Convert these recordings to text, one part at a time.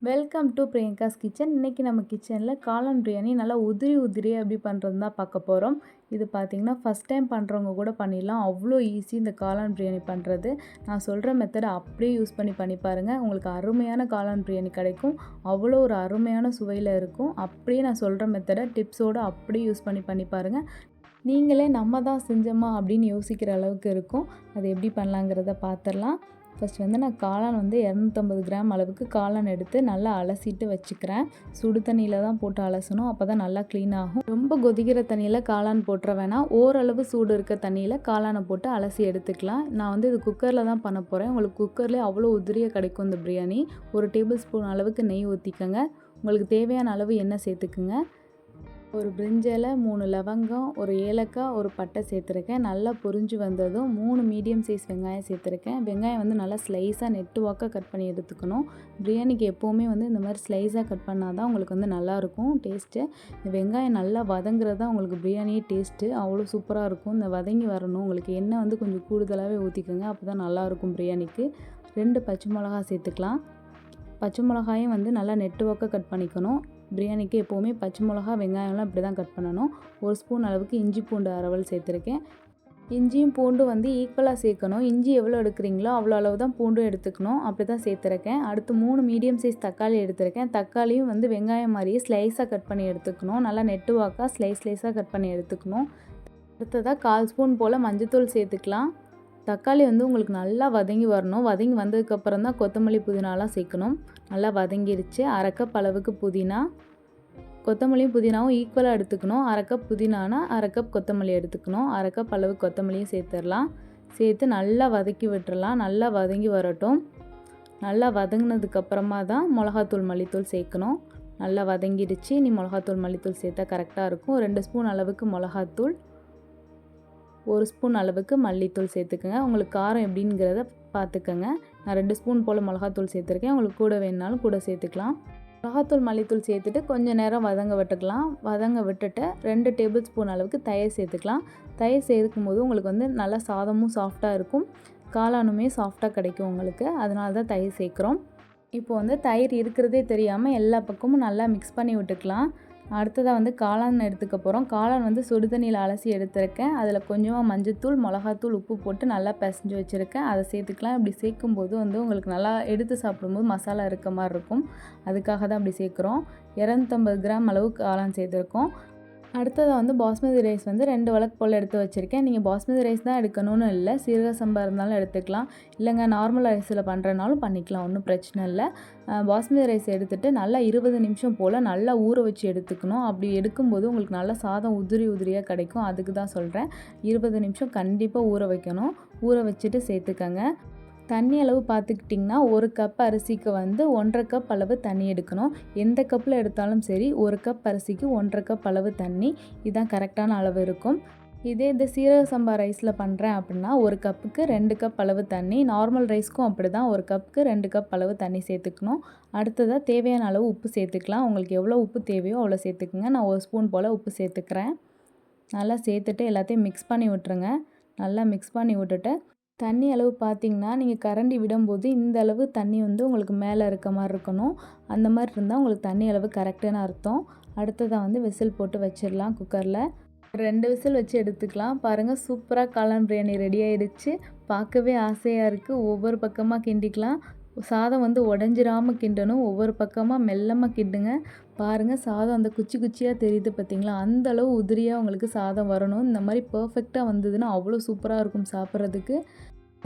Welcome to Priyanka's kitchen. இன்றைக்கி நம்ம கிச்சனில் காளான் பிரியாணி நல்லா உதிரி உதிரியாக எப்படி பண்ணுறது தான் பார்க்க போகிறோம். இது பார்த்திங்கன்னா ஃபஸ்ட் டைம் பண்ணுறவங்க கூட பண்ணிடலாம். அவ்வளோ ஈஸி இந்த காளான் பிரியாணி பண்ணுறது. நான் சொல்கிற மெத்தடை அப்படியே யூஸ் பண்ணி பாருங்கள். உங்களுக்கு அருமையான காளான் பிரியாணி கிடைக்கும். அவ்வளோ ஒரு அருமையான சுவையில் இருக்கும். அப்படியே நான் சொல்கிற மெத்தடை டிப்ஸோடு அப்படியே யூஸ் பண்ணி பாருங்கள். நீங்களே நம்ம தான் செஞ்சோமா அப்படின்னு யோசிக்கிற அளவுக்கு இருக்கும். அது எப்படி பண்ணலாங்கிறத பார்த்துடலாம். ஃபஸ்ட் நான் காளான் 250 கிராம் அளவுக்கு காளான் எடுத்து நல்லா அலசிட்டு வச்சுக்கிறேன். சுடு தண்ணியில் தான் போட்டு அலசணும். அப்போ தான் நல்லா க்ளீன் ஆகும். ரொம்ப கொதிக்கிற தண்ணியில் காளான் போட்டுற வேணாம். ஓரளவு சூடு இருக்க தண்ணியில் காளானை போட்டு அலசி எடுத்துக்கலாம். நான் இது குக்கரில் தான் பண்ண போகிறேன். உங்களுக்கு குக்கர்லேயே அவ்வளோ உதிரியாக கிடைக்கும் இந்த பிரியாணி. 1 டேபிள் ஸ்பூன் அளவுக்கு நெய் ஊற்றிக்கோங்க. உங்களுக்கு தேவையான அளவு எண்ணெய் சேர்த்துக்குங்க. ஒரு பிரிஞ்சில, 3 லவங்கம், ஒரு ஏலக்காய், ஒரு பட்டை சேர்த்துருக்கேன். நல்லா பொரிஞ்சு வந்ததும் 3 மீடியம் சைஸ் வெங்காயம் சேர்த்துருக்கேன். வெங்காயம் நல்லா ஸ்லைஸாக நெட்டு வாக்காக கட் பண்ணி எடுத்துக்கணும். பிரியாணிக்கு எப்போவுமே இந்த மாதிரி ஸ்லைஸாக கட் பண்ணால் தான் உங்களுக்கு நல்லாயிருக்கும் டேஸ்ட்டு. இந்த வெங்காயம் நல்லா வதங்குறது தான் உங்களுக்கு பிரியாணியே டேஸ்ட்டு அவ்வளோ சூப்பராக இருக்கும். இந்த வதங்கி வரணும். உங்களுக்கு எண்ணெய் கொஞ்சம் கூடுதலாகவே ஊற்றிக்கோங்க. அப்போ தான் நல்லாயிருக்கும் பிரியாணிக்கு. 2 பச்சை மிளகா சேர்த்துக்கலாம். பச்சை மிளகாயும் நல்லா நெட்டு வாக்காக கட் பண்ணிக்கணும். பிரியாணிக்கு எப்போவுமே பச்சை மிளகா வெங்காயம்லாம் இப்படி தான் கட் பண்ணணும். 1 ஸ்பூன் அளவுக்கு இஞ்சி பூண்டு அரவல் சேர்த்துருக்கேன். இஞ்சியும் பூண்டும் ஈக்குவலாக சேர்க்கணும். இஞ்சி எவ்வளோ எடுக்கிறீங்களோ அவ்வளோ அளவு தான் பூண்டும் எடுத்துக்கணும். அப்படி தான் சேர்த்துருக்கேன். அடுத்து 3 மீடியம் சைஸ் தக்காளி எடுத்துருக்கேன். தக்காளியும் வெங்காயம் மாதிரியே ஸ்லைஸாக கட் பண்ணி எடுத்துக்கணும். நல்லா நெட்டு வாக்காக ஸ்லைஸாக கட் பண்ணி எடுத்துக்கணும். அடுத்ததாக 1/4 ஸ்பூன் போல் மஞ்சத்தூள் சேர்த்துக்கலாம். தக்காளி உங்களுக்கு நல்லா வதங்கி வரணும். வதங்கி வந்ததுக்கப்புறம் தான் கொத்தமல்லி புதினாலாம் சேர்க்கணும். நல்லா வதங்கிருச்சு. 1/2 கப் அளவுக்கு புதினா. கொத்தமல்லியும் புதினாவும் ஈக்குவலாக எடுத்துக்கணும். 1/2 கப் புதினானா 1/2 கப் கொத்தமல்லி எடுத்துக்கணும். 1/2 கப் அளவு கொத்தமல்லியும் சேர்த்துடலாம். சேர்த்து நல்லா வதக்கி விட்டுறலாம். நல்லா வதங்கி வரட்டும். நல்லா வதங்கினதுக்கப்புறமா தான் மிளகாத்தூள் மல்லித்தூள் சேர்க்கணும். நல்லா வதங்கிடுச்சு. நீ மிளகாத்தூள் மல்லித்தூள் சேர்த்தா கரெக்டாக இருக்கும். 2 ஸ்பூன் அளவுக்கு மிளகாத்தூள், 1 ஸ்பூன் அளவுக்கு மல்லித்தூள் சேர்த்துக்கோங்க. உங்களுக்கு காரம் எப்படிங்கிறத பார்த்துக்கோங்க. நான் 2 ஸ்பூன் போல் மிளகாத்தூள் சேர்த்துருக்கேன். உங்களுக்கு கூட வேணுனாலும் கூட சேர்த்துக்கலாம். மிளகாத்தூள் மல்லித்தூள் சேர்த்துட்டு கொஞ்சம் நேரம் வதங்க விட்டுக்கலாம். வதங்க விட்டுட்டு 2 டேபிள் ஸ்பூன் அளவுக்கு தயிர் சேர்த்துக்கலாம். தயிர் சேர்க்கும் போது உங்களுக்கு நல்லா சாதமும் சாஃப்டாக இருக்கும். காளானுமே சாஃப்டாக கிடைக்கும் உங்களுக்கு. அதனால தான் தயிர் சேர்க்குறோம். இப்போ தயிர் இருக்கிறதே தெரியாமல் எல்லா பக்கமும் நல்லா மிக்ஸ் பண்ணி விட்டுக்கலாம். அடுத்ததாக காளான் எடுத்துக்க போகிறோம். காளான் சுடு தண்ணியில் அலசி எடுத்துருக்கேன். அதில் கொஞ்சமாக மஞ்சத்தூள், மிளகாத்தூள், உப்பு போட்டு நல்லா பிசைஞ்சு வச்சுருக்கேன். அதை சேர்த்துக்கலாம். இப்படி சேர்க்கும்போது உங்களுக்கு நல்லா எடுத்து சாப்பிடும்போது மசாலா இருக்க மாதிரி இருக்கும். அதுக்காக தான் அப்படி சேர்க்குறோம். 250 கிராம் அளவு காளான் சேர்த்துருக்கோம். அடுத்ததாக பாஸ்மதி ரைஸ் 2 வழக்கு போல் எடுத்து வச்சுருக்கேன். நீங்கள் பாஸ்மதி ரைஸ் தான் எடுக்கணும்னு இல்லை, சீரக சம்பா இருந்தாலும் எடுத்துக்கலாம். இல்லைங்க நார்மல் ரைஸில் பண்ணுறனாலும் பண்ணிக்கலாம், ஒன்றும் பிரச்சனை இல்லை. பாஸ்மதி ரைஸ் எடுத்துகிட்டு நல்லா 20 நிமிஷம் போல் நல்லா ஊற வச்சு எடுத்துக்கணும். அப்படி எடுக்கும்போது உங்களுக்கு நல்லா சாதம் உதிரியாக கிடைக்கும். அதுக்கு தான் சொல்கிறேன். 20 நிமிஷம் கண்டிப்பாக ஊற வைக்கணும். ஊற வச்சுட்டு சேர்த்துக்கங்க. தண்ணி அளவு பார்த்துக்கிட்டிங்கன்னா 1 கப் அரிசிக்கு 1.5 கப் அளவு தண்ணி எடுக்கணும். எந்த கப்பில் எடுத்தாலும் சரி 1 கப் அரிசிக்கு 1.5 கப் அளவு தண்ணி, இதுதான் கரெக்டான அளவு இருக்கும். இதே இந்த சீரக சம்பா ரைஸில் பண்ணுறேன் அப்படின்னா 1 கப்புக்கு 2 கப் அளவு தண்ணி. நார்மல் ரைஸ்க்கும் அப்படி தான் 1 கப்புக்கு 2 கப் அளவு தண்ணி சேர்த்துக்கணும். அடுத்ததாக தேவையான அளவு உப்பு சேர்த்துக்கலாம். உங்களுக்கு எவ்வளோ உப்பு தேவையோ அவ்வளோ சேர்த்துக்குங்க. நான் 1 ஸ்பூன் போல் உப்பு சேர்த்துக்கிறேன். நல்லா சேர்த்துட்டு எல்லாத்தையும் மிக்ஸ் பண்ணி விட்டுருங்க. நல்லா மிக்ஸ் பண்ணி விட்டுட்டு தண்ணி அளவு பார்த்திங்கன்னா நீங்கள் கரண்டி விடும்போது இந்த அளவு தண்ணி உங்களுக்கு மேலே இருக்க மாதிரி இருக்கணும். அந்த மாதிரி இருந்தால் உங்களுக்கு தண்ணி அளவு கரெக்டான அர்த்தம். அடுத்ததாக விசில் போட்டு வச்சிடலாம். குக்கரில் 2 விசில் வச்சு எடுத்துக்கலாம். பாருங்கள், சூப்பராக காளான் பிரியாணி ரெடி ஆகிடுச்சு. பார்க்கவே ஆசையாக இருக்குது. ஒவ்வொரு பக்கமாக கிண்டிக்கலாம். சாதம் உடஞ்சிராமல் கிண்டணும். ஒவ்வொரு பக்கமாக மெல்லமாக கிண்டுங்க. பாருங்கள், சாதம் குச்சி குச்சியாக தெரியுது பார்த்திங்களா? அந்தளவு உதிரியாக உங்களுக்கு சாதம் வரணும். இந்த மாதிரி பர்ஃபெக்டாக வந்ததுன்னா அவ்வளோ சூப்பராக இருக்கும் சாப்பிட்றதுக்கு.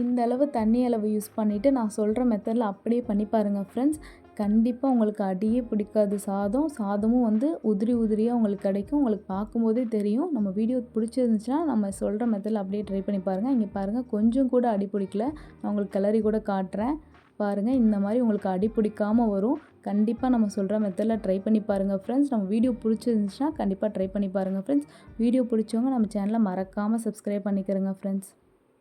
இந்த அளவு தண்ணி அளவு யூஸ் பண்ணிவிட்டு நான் சொல்கிற மெத்தடில் அப்படியே பண்ணி பாருங்கள் ஃப்ரெண்ட்ஸ். கண்டிப்பாக உங்களுக்கு அடியே பிடிக்காது சாதம். சாதமும் உதிரியாக உங்களுக்கு கிடைக்கும். உங்களுக்கு பார்க்கும்போதே தெரியும். நம்ம வீடியோ பிடிச்சிருந்துச்சுன்னா நம்ம சொல்கிற மெத்தடில் அப்படியே ட்ரை பண்ணி பாருங்கள். இங்கே பாருங்கள், கொஞ்சம் கூட அடி பிடிக்கல. நான் உங்களுக்கு கிளறி கூட காட்டுறேன். பாருங்கள், இந்த மாதிரி உங்களுக்கு அடி பிடிக்காமல் வரும். கண்டிப்பாக நம்ம சொல்கிற மெத்தடில் ட்ரை பண்ணி பாருங்கள் ஃப்ரெண்ட்ஸ். நம்ம வீடியோ பிடிச்சிருந்துச்சுன்னா கண்டிப்பாக ட்ரை பண்ணி பாருங்கள் ஃப்ரெண்ட்ஸ். வீடியோ பிடிச்சவங்க நம்ம சேனலை மறக்காமல் சப்ஸ்கிரைப் பண்ணிக்கிறேங்க ஃப்ரெண்ட்ஸ்.